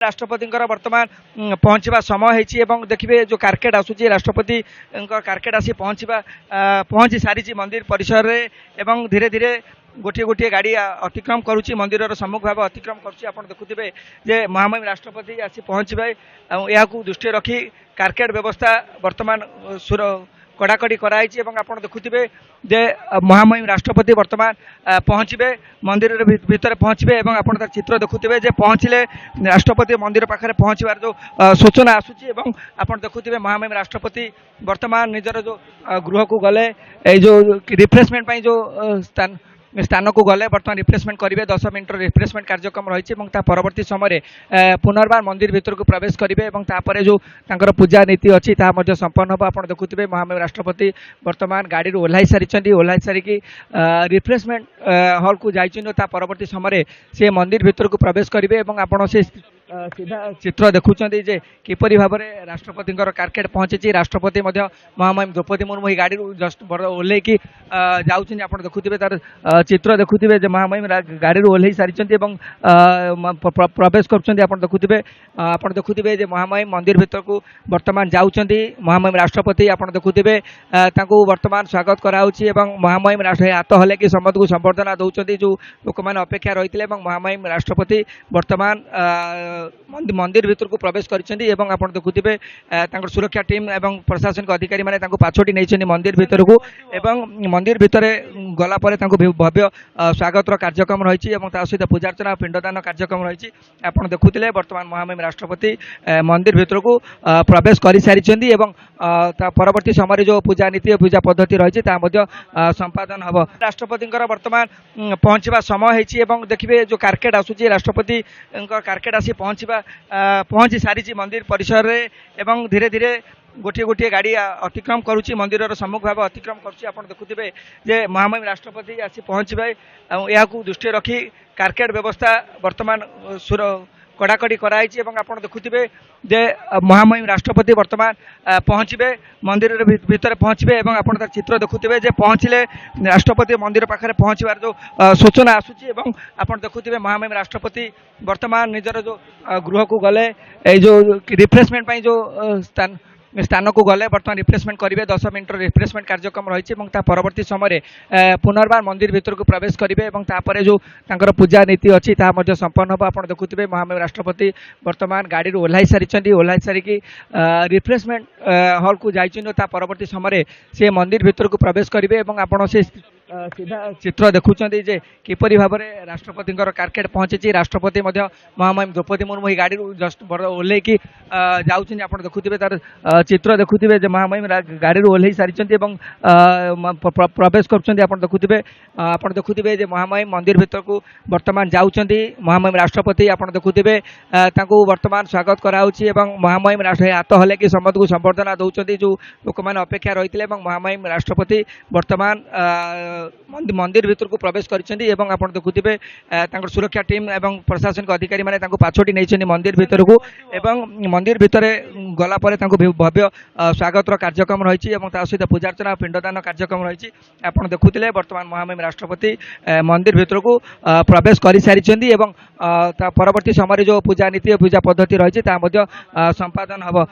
राष्ट्रपति बर्तमान पहुँचवा समय होती देखिए जो कारकेट आसूँ राष्ट्रपति कारकेट आसी पहुँची सारी मंदिर परिसर में धीरे धीरे गोटे गोटे गाड़ी अतिक्रम करुच्ची मंदिर सम्मुख भाव अतिक्रम कर देखुए जे महामहिम राष्ट्रपति आसी पहुँचे या दृष्टि रखी कारकेट व्यवस्था बर्तमान कड़ाकड़ी कराई देखुए जे महामहिम राष्ट्रपति बर्तमान पहुँचे मंदिर भितर पहुँचे आप चित्र देखुए जे पहुँचले राष्ट्रपति मंदिर पाखे पहुँचार जो सूचना आसूची आप देखुए महामहिम राष्ट्रपति बर्तमान निजर जो गृह को गले जो रिफ्रेशमेंट जो स्थान को गले बर्तमान रिफ्रेशमेंट करेंगे 10 मिनट रिफ्रेशमेंट कार्यक्रम रही परवर्ती समय पुनर्बार मंदिर भीतर को प्रवेश करेंगे जो पूजा नीति अच्छी संपन्न हम आप देखुए महामहिम राष्ट्रपति बर्तमान गाड़ी ओह्लाई सारी रिफ्रेशमेंट हॉल को जाता परवर्ती समय से मंदिर भीतर को प्रवेश करेंगे आप से सीधा चित्र देखुं जे किपरि भाव में राष्ट्रपति कारकेट पहुँची राष्ट्रपति महामहिम द्रौपदी मुर्मू ही गाड़ी जस्ट ओह्ल जाऊँ आप देखुए तार चित्र देखुए जे महामहिम गाड़ी ओह्ल सारी प्रवेश कर देखुए जे महामहिम मंदिर भीतर को बर्तमान जाऊँ महामहिम राष्ट्रपति आप देखुए बर्तमान स्वागत कराऊँच महामहिम हाथ हल कि समस्त को संबर्धना दौरान जो लोक मैंने अपेक्षा रही है महामहिम राष्ट्रपति बर्तमान मंदिर भीतर को प्रवेश कर आप देखुए सुरक्षा टीम एवं प्रशासनिक अधिकारी मैंने पाछोटी नहीं मंदिर भीतर को मंदिर भीतर गलापर भव्य स्वागत कार्यक्रम रही सहित पूजार्चना पिंडदान कार्यक्रम रही आप देखुले बर्तमान महामहिम राष्ट्रपति मंदिर भीतर को प्रवेश कर सारी परवर्ती समय जो पूजा नीति पूजा पद्धति रही संपादन हम राष्ट्रपति बर्तमान पहुँचवा समय होती देखिए जो कारकेट आसूँ राष्ट्रपति कारकेट आसी पहुँची सारी मंदिर परिसर में धीरे धीरे गोटे गोटे गाड़ी अतिक्रम करुच्ची मंदिर सम्मुख भाव अतिक्रम कर देखुए जे महामहिम राष्ट्रपति आसी पहुँचे या दृष्टि रखी कारकेट व्यवस्था बर्तमान कड़ाकड़ी कराई आप देखुए जे महामहिम राष्ट्रपति बर्तमान पहुँचे मंदिर भितर पहुँचे आप चित्र देखुए जे पहुँचले राष्ट्रपति मंदिर पाखे पहुँचार जो सूचना आसूची आप देखुए महामहिम राष्ट्रपति बर्तमान निजर जो गृह को गले जो रिफ्रेशमेंट जो स्थान को गले बर्तमान रिफ्रेशमेंट करेंगे 10 मिनट रिफ्रेशमेंट कार्यक्रम रही परवर्ती समय पुनर्बार मंदिर भीतर को प्रवेश करेंगे जो पूजा नीति अच्छी संपन्न हम आप देखुए महामहिम राष्ट्रपति बर्तमान गाड़ी ओह्लाई सारी रिफ्रेशमेंट हॉल को जाता परवर्ती समय से मंदिर भीतर को प्रवेश करेंगे आप से सीधा चित्र देखुं जे किपरि भाव में राष्ट्रपति कारकेट पहुँची राष्ट्रपति महामहिम द्रौपदी मुर्मू ही गाड़ी जस्ट ओह्ल जाऊँ आप देखुए तार चित्र देखुए जे महामहिम गाड़ी ओह्ल सारी प्रवेश कर आप देखुए जे महामहिम मंदिर भीतर को बर्तमान जाऊँ महामहिम राष्ट्रपति आप देखुए बर्तमान स्वागत कराऊँच महामहिम हाथ हल कि समस्त को संबर्धना दौरान जो लोक मैंने अपेक्षा रही है महामहिम राष्ट्रपति बर्तमान मंदिर भीतर को प्रवेश कर आप देखुए सुरक्षा टीम एवं प्रशासनिक अधिकारी मैंने पाछोटी नहीं मंदिर भीतर को मंदिर भितर गलापर भव्य स्वागत कार्यक्रम रही सहित पूजार्चना पिंडदान कार्यक्रम रही आप देखुले बर्तमान महामहिम राष्ट्रपति मंदिर भीतर को प्रवेश कर सारी परवर्ती समय जो पूजा नीति पूजा पद्धति रही संपादन हम